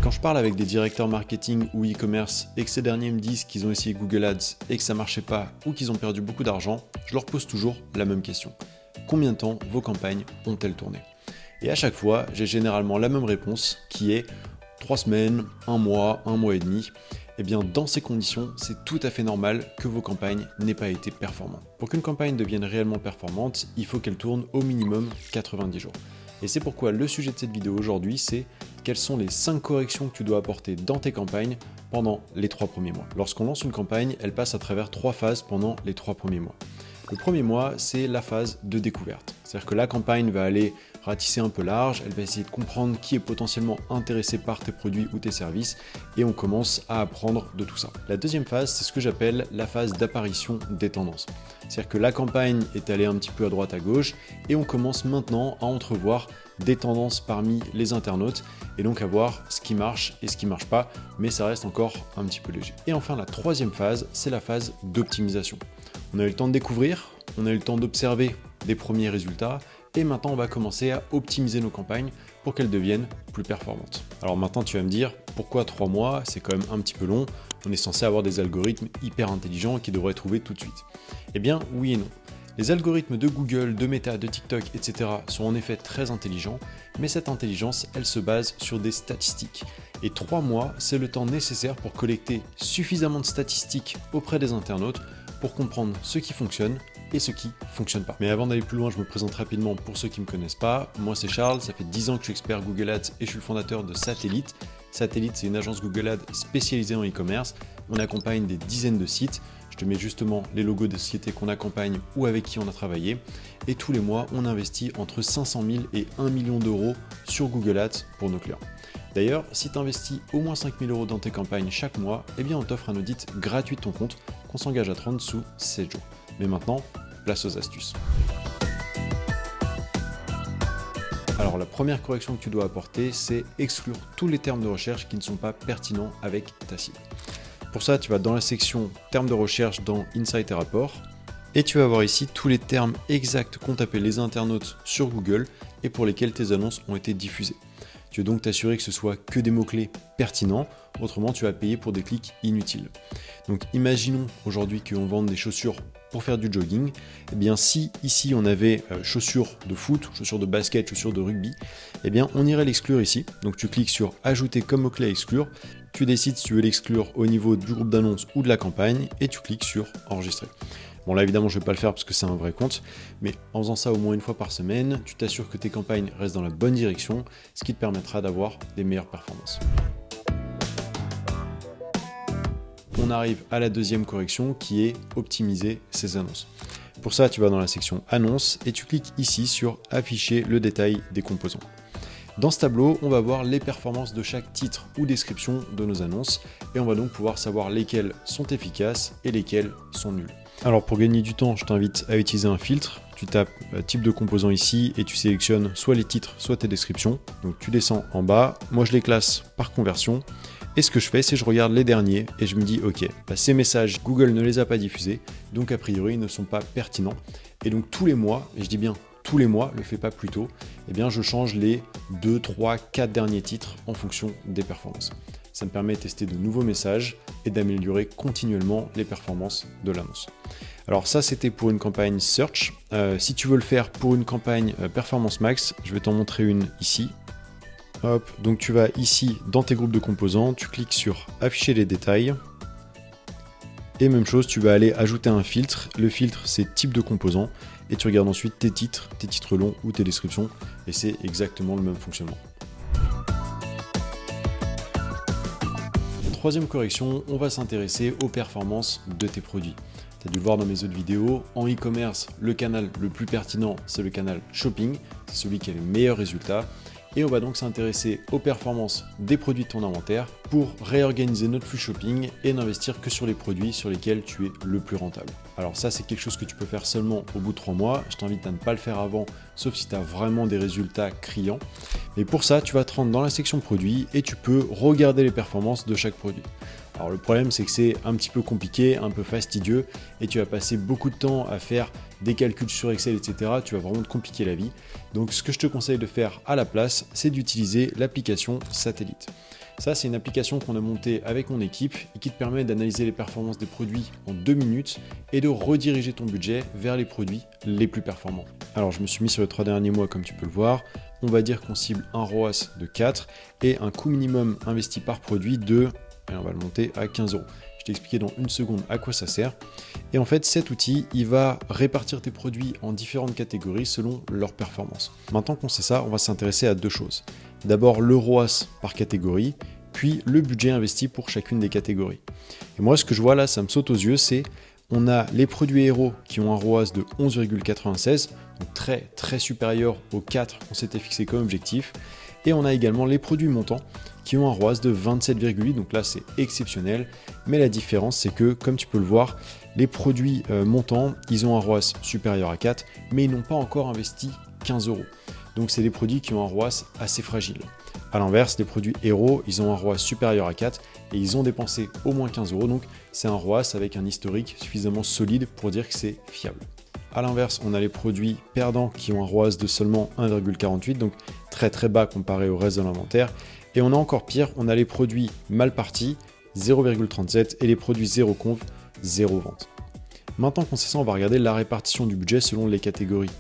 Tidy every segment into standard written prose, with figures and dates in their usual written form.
Quand je parle avec des directeurs marketing ou e-commerce et que ces derniers me disent qu'ils ont essayé Google Ads et que ça marchait pas ou qu'ils ont perdu beaucoup d'argent, je leur pose toujours la même question. Combien de temps vos campagnes ont-elles tourné? Et à chaque fois, j'ai généralement la même réponse qui est 3 semaines, 1 mois et demi. Et bien dans ces conditions, c'est tout à fait normal que vos campagnes n'aient pas été performantes. Pour qu'une campagne devienne réellement performante, il faut qu'elle tourne au minimum 90 jours. Et c'est pourquoi le sujet de cette vidéo aujourd'hui, c'est quelles sont les 5 corrections que tu dois apporter dans tes campagnes pendant les 3 premiers mois. Lorsqu'on lance une campagne, elle passe à travers 3 phases pendant les 3 premiers mois. Le premier mois, c'est la phase de découverte. C'est-à-dire que la campagne va aller ratisser un peu large, elle va essayer de comprendre qui est potentiellement intéressé par tes produits ou tes services, et on commence à apprendre de tout ça. La deuxième phase, c'est ce que j'appelle la phase d'apparition des tendances. C'est-à-dire que la campagne est allée un petit peu à droite à gauche, et on commence maintenant à entrevoir des tendances parmi les internautes, et donc à voir ce qui marche et ce qui marche pas, mais ça reste encore un petit peu léger. Et enfin, la troisième phase, c'est la phase d'optimisation. On a eu le temps de découvrir, on a eu le temps d'observer des premiers résultats, et maintenant on va commencer à optimiser nos campagnes pour qu'elles deviennent plus performantes. Alors maintenant tu vas me dire, pourquoi 3 mois? C'est quand même un petit peu long, on est censé avoir des algorithmes hyper intelligents qui devraient trouver tout de suite. Eh bien oui et non. Les algorithmes de Google, de Meta, de TikTok, etc. sont en effet très intelligents, mais cette intelligence, elle se base sur des statistiques. Et 3 mois, c'est le temps nécessaire pour collecter suffisamment de statistiques auprès des internautes pour comprendre ce qui fonctionne et ce qui ne fonctionne pas. Mais avant d'aller plus loin, je me présente rapidement pour ceux qui ne me connaissent pas. Moi c'est Charles, ça fait 10 ans que je suis expert Google Ads et je suis le fondateur de Satellite. Satellite, c'est une agence Google Ads spécialisée en e-commerce. On accompagne des dizaines de sites. Je te mets justement les logos des sociétés qu'on accompagne ou avec qui on a travaillé. Et tous les mois, on investit entre 500 000 et 1 million d'euros sur Google Ads pour nos clients. D'ailleurs, si tu investis au moins 5 000 euros dans tes campagnes chaque mois, eh bien on t'offre un audit gratuit de ton compte qu'on s'engage à te rendre sous 7 jours. Mais maintenant, place aux astuces. Alors la première correction que tu dois apporter, c'est exclure tous les termes de recherche qui ne sont pas pertinents avec ta cible. Pour ça, tu vas dans la section termes de recherche dans Insights et rapports, et tu vas voir ici tous les termes exacts qu'ont tapé les internautes sur Google et pour lesquels tes annonces ont été diffusées. Tu veux donc t'assurer que ce soit que des mots-clés pertinents, autrement tu vas payer pour des clics inutiles. Donc imaginons aujourd'hui qu'on vende des chaussures pour faire du jogging, eh bien si ici on avait chaussures de foot, chaussures de basket, chaussures de rugby, eh bien on irait l'exclure ici. Donc tu cliques sur ajouter comme mot-clé à exclure, tu décides si tu veux l'exclure au niveau du groupe d'annonces ou de la campagne et tu cliques sur enregistrer. Bon là évidemment je ne vais pas le faire parce que c'est un vrai compte, mais en faisant ça au moins une fois par semaine, tu t'assures que tes campagnes restent dans la bonne direction, ce qui te permettra d'avoir des meilleures performances. On arrive à la deuxième correction qui est optimiser ses annonces. Pour ça, tu vas dans la section annonces et tu cliques ici sur afficher le détail des composants. Dans ce tableau, on va voir les performances de chaque titre ou description de nos annonces et on va donc pouvoir savoir lesquelles sont efficaces et lesquelles sont nulles. Alors pour gagner du temps, je t'invite à utiliser un filtre. Tu tapes type de composant ici et tu sélectionnes soit les titres, soit tes descriptions. Donc tu descends en bas. Moi je les classe par conversion. Et ce que je fais, c'est que je regarde les derniers et je me dis ok, ces messages, Google ne les a pas diffusés, donc a priori ils ne sont pas pertinents. Et donc tous les mois, et je dis bien tous les mois, le fais pas plus tôt, eh bien je change les 2, 3, 4 derniers titres en fonction des performances. Ça me permet de tester de nouveaux messages et d'améliorer continuellement les performances de l'annonce. Alors ça c'était pour une campagne search. Si tu veux le faire pour une campagne performance max, je vais t'en montrer une ici. Hop, donc tu vas ici dans tes groupes de composants, tu cliques sur afficher les détails. Et même chose, tu vas aller ajouter un filtre. Le filtre c'est type de composant et tu regardes ensuite tes titres longs ou tes descriptions et c'est exactement le même fonctionnement. Troisième correction, on va s'intéresser aux performances de tes produits. Tu as dû le voir dans mes autres vidéos, en e-commerce, le canal le plus pertinent, c'est le canal shopping, c'est celui qui a les meilleurs résultats. Et on va donc s'intéresser aux performances des produits de ton inventaire pour réorganiser notre flux shopping et n'investir que sur les produits sur lesquels tu es le plus rentable. Alors ça, c'est quelque chose que tu peux faire seulement au bout de 3 mois. Je t'invite à ne pas le faire avant, sauf si tu as vraiment des résultats criants. Mais pour ça, tu vas te rendre dans la section produits et tu peux regarder les performances de chaque produit. Alors le problème, c'est que c'est un petit peu compliqué, un peu fastidieux et tu vas passer beaucoup de temps à faire des calculs sur Excel, etc. Tu vas vraiment te compliquer la vie. Donc ce que je te conseille de faire à la place, c'est d'utiliser l'application Satellite. Ça, c'est une application qu'on a montée avec mon équipe et qui te permet d'analyser les performances des produits en 2 minutes et de rediriger ton budget vers les produits les plus performants. Alors, je me suis mis sur les 3 derniers mois, comme tu peux le voir. On va dire qu'on cible un ROAS de 4 et un coût minimum investi par produit de, et on va le monter à 15 euros. Je t'ai expliqué dans une seconde à quoi ça sert. Et en fait, cet outil, il va répartir tes produits en différentes catégories selon leur performance. Maintenant qu'on sait ça, on va s'intéresser à 2 choses. D'abord, le ROAS par catégorie, puis le budget investi pour chacune des catégories. Et moi, ce que je vois là, ça me saute aux yeux, c'est on a les produits héros qui ont un ROAS de 11,96, donc très supérieur aux 4 qu'on s'était fixé comme objectif. Et on a également les produits montants qui ont un ROAS de 27,8, donc là c'est exceptionnel. Mais la différence, c'est que, comme tu peux le voir, les produits montants, ils ont un ROAS supérieur à 4, mais ils n'ont pas encore investi 15 euros. Donc c'est des produits qui ont un ROAS assez fragile. A l'inverse, les produits héros, ils ont un ROAS supérieur à 4 et ils ont dépensé au moins 15 euros. Donc c'est un ROAS avec un historique suffisamment solide pour dire que c'est fiable. A l'inverse, on a les produits perdants qui ont un ROAS de seulement 1,48, donc très bas comparé au reste de l'inventaire. Et on a encore pire, on a les produits mal partis, 0,37, et les produits zéro conv, 0 vente. Maintenant qu'on sait ça, on va regarder la répartition du budget selon les catégories.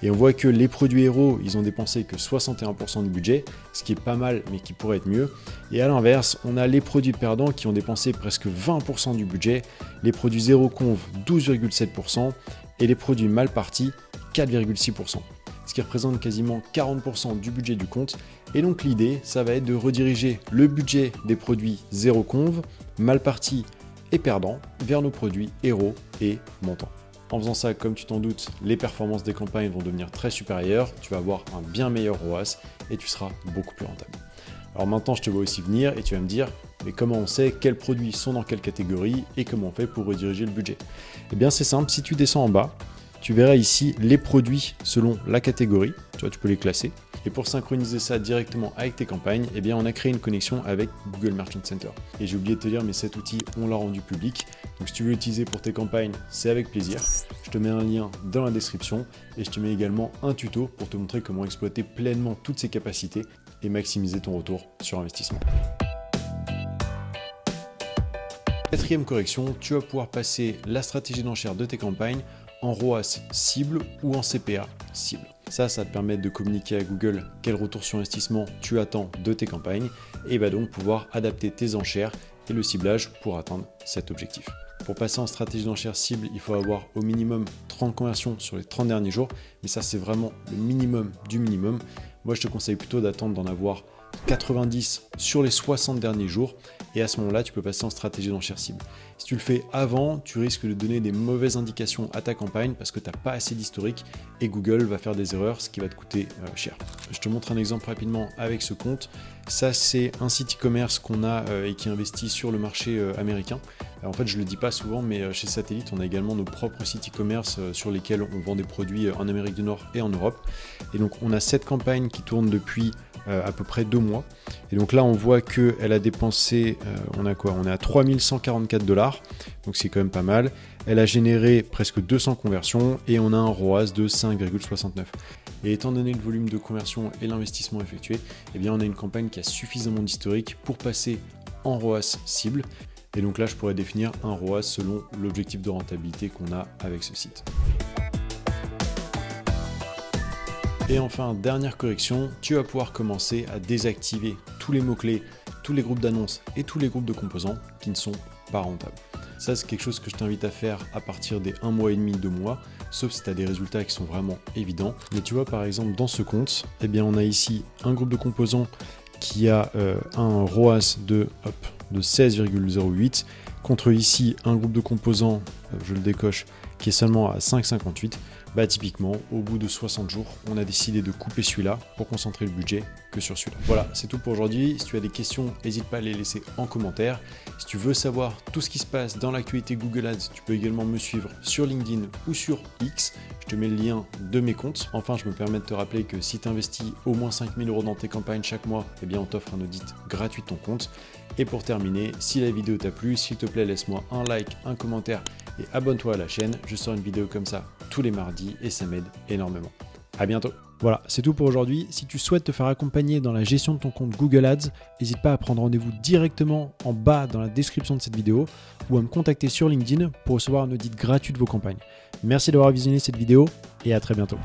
Et on voit que les produits héros, ils ont dépensé que 61% du budget, ce qui est pas mal, mais qui pourrait être mieux. Et à l'inverse, on a les produits perdants qui ont dépensé presque 20% du budget, les produits zéro conv, 12,7%, et les produits mal partis, 4,6%. Ce qui représente quasiment 40% du budget du compte. Et donc l'idée, ça va être de rediriger le budget des produits zéro conv, mal partis et perdants vers nos produits héros et montants. En faisant ça, comme tu t'en doutes, les performances des campagnes vont devenir très supérieures, tu vas avoir un bien meilleur ROAS et tu seras beaucoup plus rentable. Alors maintenant, je te vois aussi venir et tu vas me dire, mais comment on sait quels produits sont dans quelle catégorie et comment on fait pour rediriger le budget? Eh bien c'est simple, si tu descends en bas, tu verras ici les produits selon la catégorie, tu peux les classer. Et pour synchroniser ça directement avec tes campagnes, eh bien on a créé une connexion avec Google Merchant Center. Et j'ai oublié de te dire, mais cet outil, on l'a rendu public. Donc si tu veux l'utiliser pour tes campagnes, c'est avec plaisir. Je te mets un lien dans la description et je te mets également un tuto pour te montrer comment exploiter pleinement toutes ces capacités et maximiser ton retour sur investissement. Quatrième correction, tu vas pouvoir passer la stratégie d'enchère de tes campagnes en ROAS cible ou en CPA cible. Ça te permet de communiquer à Google quel retour sur investissement tu attends de tes campagnes et va donc pouvoir adapter tes enchères et le ciblage pour atteindre cet objectif. Pour passer en stratégie d'enchère cible, il faut avoir au minimum 30 conversions sur les 30 derniers jours, mais ça c'est vraiment le minimum du minimum. Moi je te conseille plutôt d'attendre d'en avoir 90 sur les 60 derniers jours et à ce moment-là, tu peux passer en stratégie d'enchère cible. Si tu le fais avant, tu risques de donner des mauvaises indications à ta campagne parce que tu n'as pas assez d'historique et Google va faire des erreurs, ce qui va te coûter cher. Je te montre un exemple rapidement avec ce compte. Ça, c'est un site e-commerce qu'on a et qui investit sur le marché américain. En fait, je ne le dis pas souvent, mais chez Satellite, on a également nos propres sites e-commerce sur lesquels on vend des produits en Amérique du Nord et en Europe. Et donc, on a cette campagne qui tourne depuis à peu près 2 mois. Et donc là, on voit qu'elle a dépensé, on a quoi? On est à 3144 $, donc c'est quand même pas mal. Elle a généré presque 200 conversions et on a un ROAS de 5,69. Et étant donné le volume de conversion et l'investissement effectué, eh bien on a une campagne qui a suffisamment d'historique pour passer en ROAS cible. Et donc là, je pourrais définir un ROAS selon l'objectif de rentabilité qu'on a avec ce site. Et enfin, dernière correction, tu vas pouvoir commencer à désactiver tous les mots-clés, tous les groupes d'annonces et tous les groupes de composants qui ne sont pas rentables. Ça, c'est quelque chose que je t'invite à faire à partir des 1 mois et demi, 2 mois, sauf si tu as des résultats qui sont vraiment évidents. Mais tu vois, par exemple, dans ce compte, eh bien, on a ici un groupe de composants qui a un ROAS de 16,08 contre ici un groupe de composants, je le décoche, qui est seulement à 5,58. Bah typiquement, au bout de 60 jours, on a décidé de couper celui-là pour concentrer le budget que sur celui-là. Voilà, c'est tout pour aujourd'hui. Si tu as des questions, n'hésite pas à les laisser en commentaire. Si tu veux savoir tout ce qui se passe dans l'actualité Google Ads, tu peux également me suivre sur LinkedIn ou sur X. Je te mets le lien de mes comptes. Enfin, je me permets de te rappeler que si tu investis au moins 5 000 € dans tes campagnes chaque mois, eh bien on t'offre un audit gratuit de ton compte. Et pour terminer, si la vidéo t'a plu, s'il te plaît, laisse-moi un like, un commentaire et abonne-toi à la chaîne. Je sors une vidéo comme ça tous les mardis et ça m'aide énormément. À bientôt. Voilà, c'est tout pour aujourd'hui. Si tu souhaites te faire accompagner dans la gestion de ton compte Google Ads, n'hésite pas à prendre rendez-vous directement en bas dans la description de cette vidéo ou à me contacter sur LinkedIn pour recevoir un audit gratuit de vos campagnes. Merci d'avoir visionné cette vidéo et à très bientôt.